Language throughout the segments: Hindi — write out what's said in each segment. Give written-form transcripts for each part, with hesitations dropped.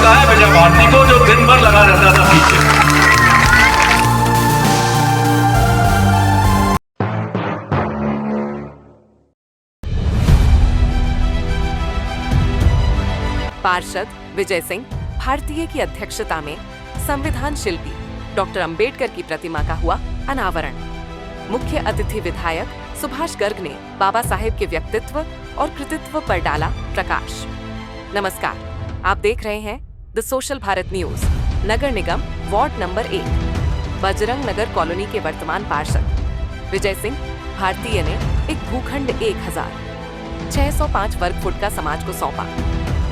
का है विजय भारती को, जो दिन भर लगा रहता था पीछे। पार्षद विजय सिंह भारतीय की अध्यक्षता में संविधान शिल्पी डॉक्टर अंबेडकर की प्रतिमा का हुआ अनावरण। मुख्य अतिथि विधायक सुभाष गर्ग ने बाबा साहेब के व्यक्तित्व और कृतित्व पर डाला प्रकाश। नमस्कार, आप देख रहे हैं the social Bharat news. Nagar Nigam ward number 1 Bajrang Nagar colony के वर्तमान पार्षद विजय सिंह भारतीय ने एक भूखंड 1605 वर्ग फुट का समाज को सौंपा,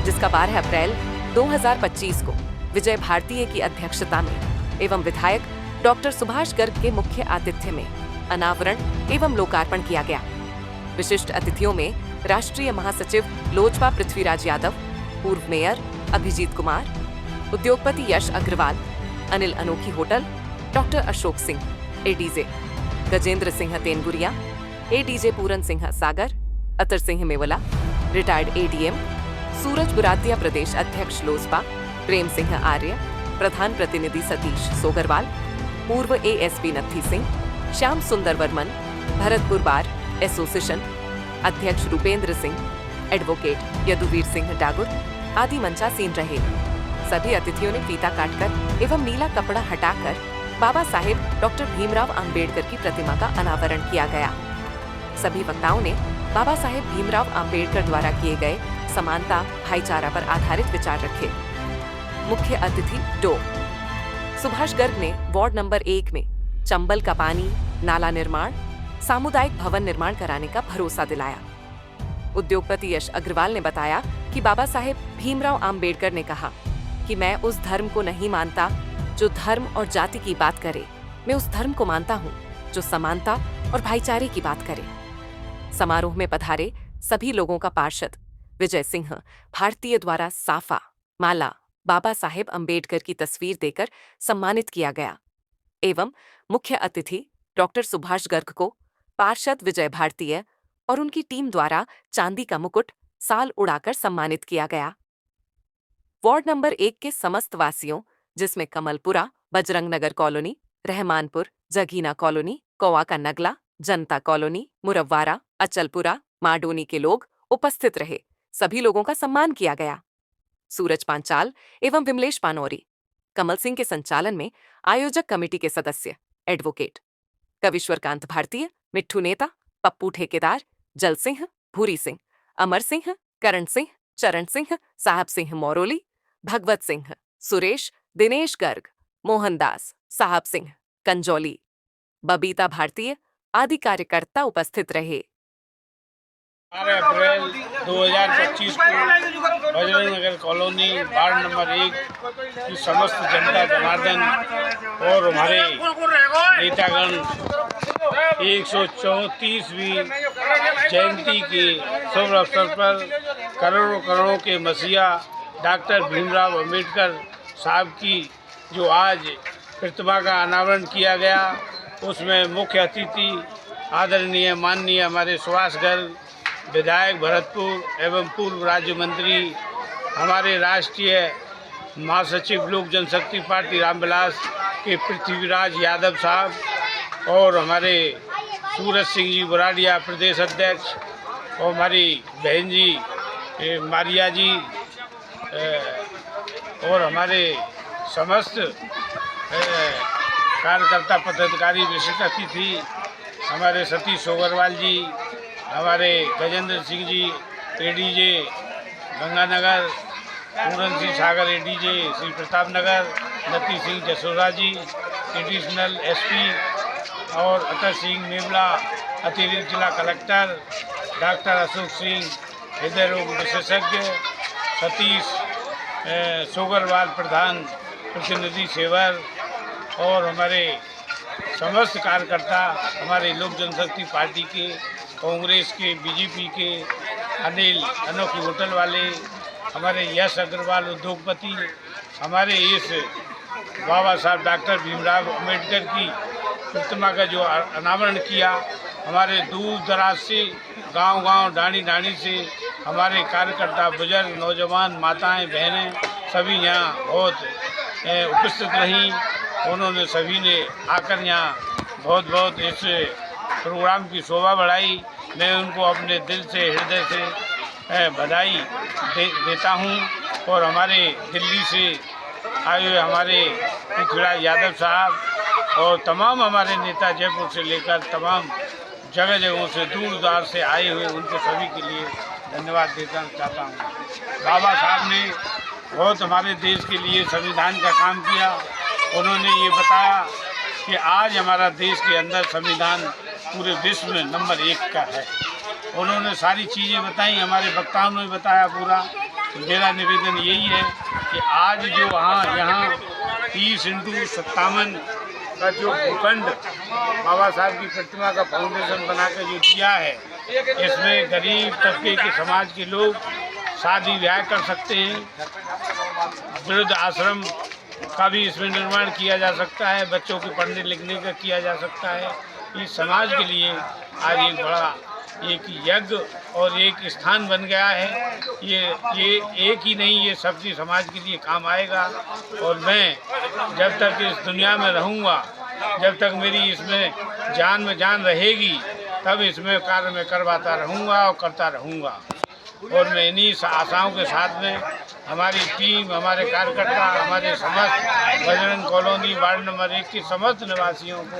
जिसका 12 अप्रैल 2025 को विजय भारतीय की अध्यक्षता में एवं विधायक डॉक्टर सुभाष गर्ग के मुख्य आतिथ्य में अनावरण एवं लोकार्पण किया गया। विशिष्ट अतिथियों में राष्ट्रीय महासचिव लोजपा पृथ्वीराज यादव, पूर्व मेयर अभिजीत कुमार, उद्योगपति यश Agarwal, Anil Anokhi hotel, doctor Ashok Singh ADJ, Gajendra Singh Tenguriya, ADJ Puran Singh Sagar, Atar Singh Mewla, retired ADM, Suraj Buratiya प्रदेश अध्यक्ष लोजपा, प्रेम सिंह आर्य, प्रधान प्रतिनिधि सतीश सोगरवाल, पूर्व एएसपी नत्थी सिंह, श्याम सुंदर वर्मन, भरतपुर बार एसोसिएशन अध्यक्ष रूपेंद्र सिंह, एडवोकेट यदुवीर सिंह डागुर आदि मंचासीन रहे। सभी अतिथियों ने फीता काटकर एवं नीला कपड़ा हटाकर बाबा साहेब डॉक्टर भीमराव अंबेडकर की प्रतिमा का अनावरण किया गया। सभी वक्ताओं ने बाबा साहेब भीमराव अंबेडकर द्वारा किए गए समानता, भाईचारा पर आधारित विचार रखे। मुख्य अतिथि डो सुभाष गर्ग ने वार्ड नंबर 1 में चंबल का पानी, नाला निर्माण, सामुदायिक भवन निर्माण कराने का भरोसा दिलाया। उद्योगपति यश अग्रवाल ने बताया कि बाबा साहेब भीमराव अंबेडकर ने कहा कि मैं उस धर्म को नहीं मानता जो धर्म और जाति की बात करे, मैं उस धर्म को मानता हूँ जो समानता और भाईचारे की बात करे। समारोह में पधारे सभी लोगों का पार्षद विजय सिंह भारतीय द्वारा साफा, माला, बाबा साहेब अंबेडकर की तस्वीर देकर सम्मानित किया गया एवं मुख्य अतिथि डॉक्टर सुभाष गर्ग को पार्षद विजय भारतीय और उनकी टीम द्वारा चांदी का मुकुट, साल उड़ाकर सम्मानित किया गया। वार्ड नंबर 1 के समस्त वासियों, जिसमें कमलपुरा, बजरंग नगर कॉलोनी, रहमानपुर, जगीना कॉलोनी, कौवा का नगला, जनता कॉलोनी, मुरव्वारा, अचलपुरा, माडोनी के लोग उपस्थित रहे। सभी लोगों का सम्मान किया गया। सूरज पांचाल एवं विमलेश पानौरी, कमल सिंह के संचालन में आयोजक कमेटी के सदस्य एडवोकेट कविश्वर कांत भारतीय, मिट्ठू नेता, पप्पू ठेकेदार, जल सिंह, भूरी सिंह, अमर सिंह, करण सिंह, चरण सिंह, साहब सिंह मौरोली, भगवत सिंह, सुरेश, दिनेश गर्ग, मोहनदास, साहब सिंह, कंजौली, बबीता भारतीय आदि कार्यकर्ता उपस्थित रहे। 12 अप्रैल 2025 को Bajrang Nagar colony ward number 1 की समस्त जनता जनार्दन और हमारे नेतागण 134वीं जयंती के शुभ अवसर पर करोड़ों करोड़ों के मसीहा डॉक्टर भीमराव अंबेडकर साहब की जो आज प्रतिमा का अनावरण किया गया, उसमें मुख्य अतिथि आदरणीय माननीय हमारे सुभाष गर्ग विधायक भरतपुर एवं पूर्व राज्य मंत्री, हमारे राष्ट्रीय महासचिव लोक जनशक्ति पार्टी रामविलास के पृथ्वीराज यादव साहब और हमारे सूरज सिंह जी बुराड़िया प्रदेश अध्यक्ष और हमारी बहन जी मारिया जी और हमारे समस्त कार्यकर्ता पदाधिकारी, विशिष्ट अतिथि हमारे सतीश सोगरवाल जी, हमारे गजेंद्र सिंह जी एडीजे गंगानगर, पूरन सिंह सागर एडीजे श्री प्रताप नगर, नत्थी सिंह जसोरा जी एडिशनल एसपी और अतर सिंह मेवला अतिरिक्त जिला कलेक्टर, डॉक्टर अशोक सिंह हृदय रोग विशेषज्ञ, सतीश सोगरवाल प्रधान प्रतिनिधि सेवर और हमारे समस्त कार्यकर्ता, हमारे लोक जनशक्ति पार्टी के, कांग्रेस के, बीजेपी के, अनिल अनोखी होटल वाले, हमारे यश अग्रवाल उद्योगपति, हमारे इस बाबा साहब डॉक्टर भीमराव अंबेडकर की प्रतिमा का जो अनावरण किया, हमारे दूर दराज से गांव-गांव, डाणी-डाणी से हमारे कार्यकर्ता, बुजुर्ग, नौजवान, माताएं, बहनें सभी यहाँ बहुत उपस्थित रहीं। उन्होंने सभी ने आकर यहाँ बहुत बहुत इस प्रोग्राम की शोभा बढ़ाई। मैं उनको अपने दिल से, हृदय से बधाई देता हूँ। और हमारे दिल्ली से आए हुए हमारे पृथ्वीराज यादव साहब और तमाम हमारे नेता, जयपुर से लेकर तमाम जगह जगहों से, दूर दराज से आए हुए, उनको सभी के लिए धन्यवाद देना चाहता हूँ। बाबा साहब ने बहुत हमारे देश के लिए संविधान का काम किया। उन्होंने ये बताया कि आज हमारा देश के अंदर संविधान पूरे विश्व में नंबर 1 का है। उन्होंने सारी चीज़ें बताई, हमारे वक्ताओं ने बताया पूरा। तो मेरा निवेदन यही है कि आज जो यहाँ 30x57 का जो भूखंड बाबा साहब की प्रतिमा का फाउंडेशन बना के जो दिया है, इसमें गरीब तबके के समाज के लोग शादी ब्याह कर सकते हैं। वृद्ध आश्रम का भी इसमें निर्माण किया जा सकता है, बच्चों के पढ़ने लिखने का किया जा सकता है। इस समाज के लिए आज एक बड़ा एक यज्ञ और एक स्थान बन गया है। ये एक ही नहीं, ये सबकी समाज के लिए काम आएगा। और मैं जब तक इस दुनिया में रहूँगा, जब तक मेरी इसमें जान रहेगी, तब इसमें कार्य में करवाता रहूँगा और करता रहूँगा। और मैं इन्हीं आशाओं के साथ में हमारी टीम, हमारे कार्यकर्ता, हमारे समस्त बजरंग कॉलोनी वार्ड नंबर 1 के समस्त निवासियों को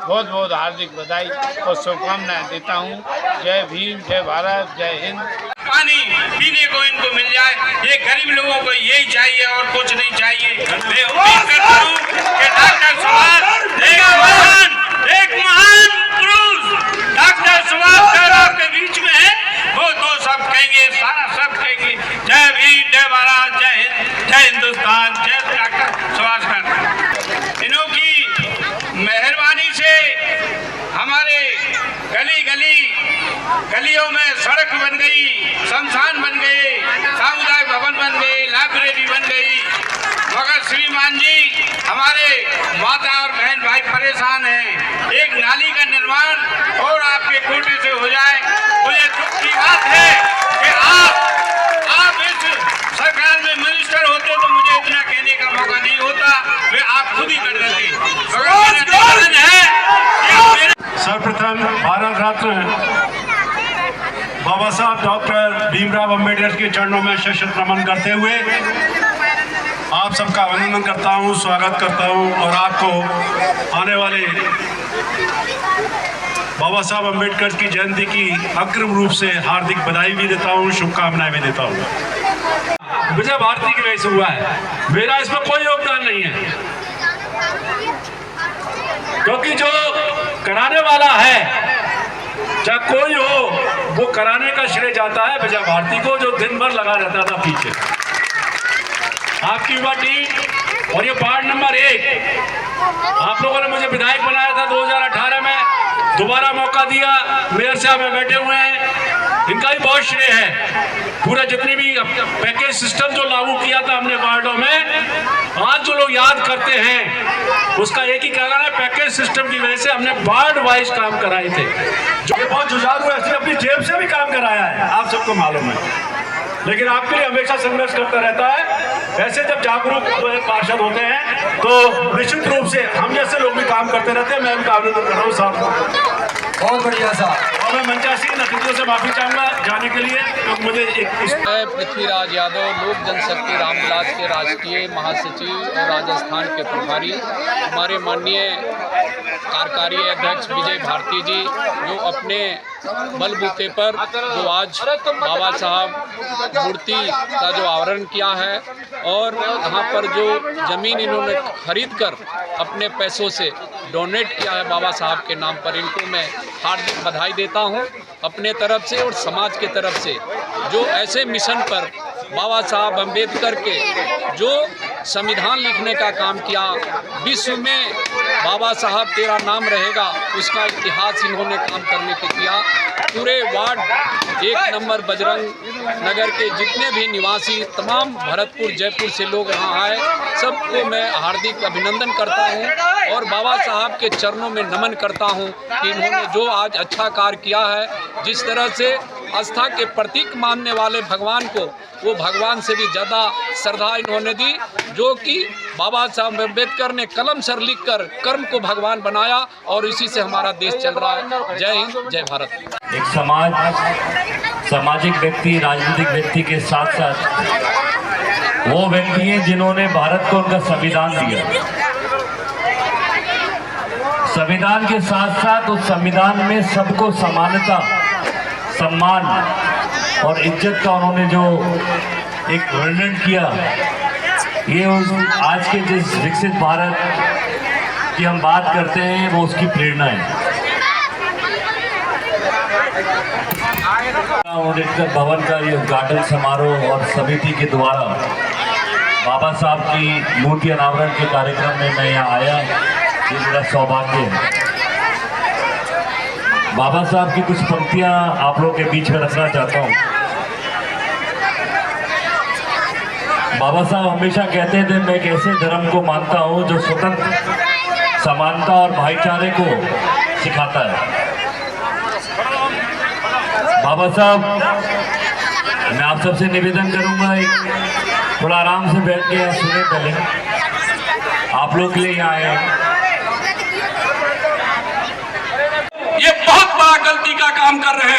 बहुत बहुत हार्दिक बधाई और शुभकामनाएं देता हूं। जय भीम, जय भारत, जय हिंद। पानी पीने को इनको मिल जाए, ये गरीब लोगों को यही चाहिए और कुछ नहीं चाहिए। मैं उम्मीद करता हूँ कि डॉक्टर सुभाष एक महान पुरुष डॉक्टर सुभाष आपके बीच में है, वो दो सब कहेंगे, सारा सब कहेंगे। जय भीम, जय भारत, जय हिंद, जय हिंदुस्तान, जय डॉक्टर सुभाष कर। इन्हों की मेहरबानी से हमारे गलियों में सड़क बन गई, शमशान बन गए, सामुदायिक भवन बन गए, लाइब्रेरी बन गई। मगर श्रीमान जी, हमारे माता और बहन भाई परेशान हैं। एक नाली का निर्माण और आपके कोटे से हो जाए तो ये दुख की बात है कि आप इस सरकार में मिनिस्टर होते तो मुझे इतना कहने का मौका नहीं होता, वे आप खुद ही कर देते। सर्वप्रथम भारत रत्न बाबा साहब डॉक्टर भीमराव अंबेडकर के चरणों में शत नमन करते हुए आप सबका अभिनंदन करता हूं, स्वागत करता हूं और आपको आने वाले बाबा साहब अंबेडकर की जयंती की अग्रिम रूप से हार्दिक बधाई भी देता हूं, शुभकामनाएं भी देता हूं। विजय भारती की वजह से हुआ है, मेरा इसमें कोई योगदान नहीं है, क्योंकि जो कराने वाला है चाहे कोई हो, वो कराने का श्रेय जाता है विजय भारती को, जो दिन भर लगा रहता था पीछे। आपकी युवा टीम और ये वार्ड नंबर 1, आप लोगों ने मुझे विधायक बनाया था 2018 में, दोबारा मौका दिया, मेयर साहब में बैठे हुए हैं, इनका ही बहुत श्रेय है। पूरा जितनी भी पैकेज सिस्टम जो लागू किया था हमने वार्डों में, आज जो लोग याद करते हैं उसका एक ही कारण है, पैकेज सिस्टम की वजह से हमने वार्ड वाइज काम कराए थे। जो बहुत जुझारू ऐसे अपनी जेब से भी काम कराया है, आप सबको मालूम है, लेकिन आपके लिए हमेशा संघर्ष करता रहता है। ऐसे जब जागरूक पार्षद होते हैं तो निश्चित रूप से हम जैसे लोग भी काम करते रहते हैं। मैं उनका अभिनंदन कर रहा हूँ साहब, बहुत बढ़िया साहब। और मैं मंचासी नतीजों से माफी चाहूँगा जाने के लिए, क्योंकि मुझे मैं पृथ्वीराज यादव लोक जनशक्ति रामविलास के राष्ट्रीय महासचिव और राजस्थान के प्रभारी, हमारे माननीय कार्यकारी अध्यक्ष विजय भारती जी, जो अपने बलबूते पर जो आज बाबा साहब मूर्ति का जो आवरण किया है और यहाँ पर जो ज़मीन इन्होंने खरीद कर अपने पैसों से डोनेट किया है बाबा साहब के नाम पर, इनको मैं हार्दिक बधाई देता हूँ अपने तरफ से और समाज के तरफ से। जो ऐसे मिशन पर बाबा साहब अम्बेडकर के जो संविधान लिखने का काम किया, विश्व में बाबा साहब तेरा नाम रहेगा, उसका इतिहास इन्होंने काम करने के किया। पूरे वार्ड 1 नंबर बजरंग नगर के जितने भी निवासी, तमाम भरतपुर जयपुर से लोग यहाँ आए, सबको मैं हार्दिक अभिनंदन करता हूँ और बाबा साहब के चरणों में नमन करता हूँ कि इन्होंने जो आज अच्छा कार्य किया है, जिस तरह से आस्था के प्रतीक मानने वाले भगवान को वो भगवान से भी ज़्यादा श्रद्धा इन्होंने दी, जो कि बाबा साहब अम्बेडकर ने कलम सर लिखकर कर्म को भगवान बनाया और इसी से हमारा देश चल रहा है। जय हिंद, जय भारत। एक सामाजिक व्यक्ति, राजनीतिक व्यक्ति के साथ साथ वो व्यक्ति हैं जिन्होंने भारत को उनका संविधान दिया। संविधान के साथ साथ उस संविधान में सबको समानता, सम्मान और इज्जत का उन्होंने जो एक वर्णन किया, ये आज के जिस विकसित भारत की हम बात करते हैं वो उसकी प्रेरणा है। अम्बेडकर भवन का ये उद्घाटन समारोह और समिति के द्वारा बाबा साहब की मूर्ति अनावरण के कार्यक्रम में मैं यहाँ आया, ये मेरा सौभाग्य है। बाबा साहब की कुछ पंक्तियाँ आप लोगों के बीच में रखना चाहता हूँ। बाबा साहब हमेशा कहते थे, मैं एक ऐसे धर्म को मानता हूँ जो स्वतंत्र, समानता और भाईचारे को सिखाता है। बाबा साहब, मैं आप सबसे निवेदन करूंगा, एक थोड़ा आराम से बैठ के यहाँ सुने। पहले आप लोग के लिए यहाँ आए, ये बहुत बड़ा गलती का काम कर रहे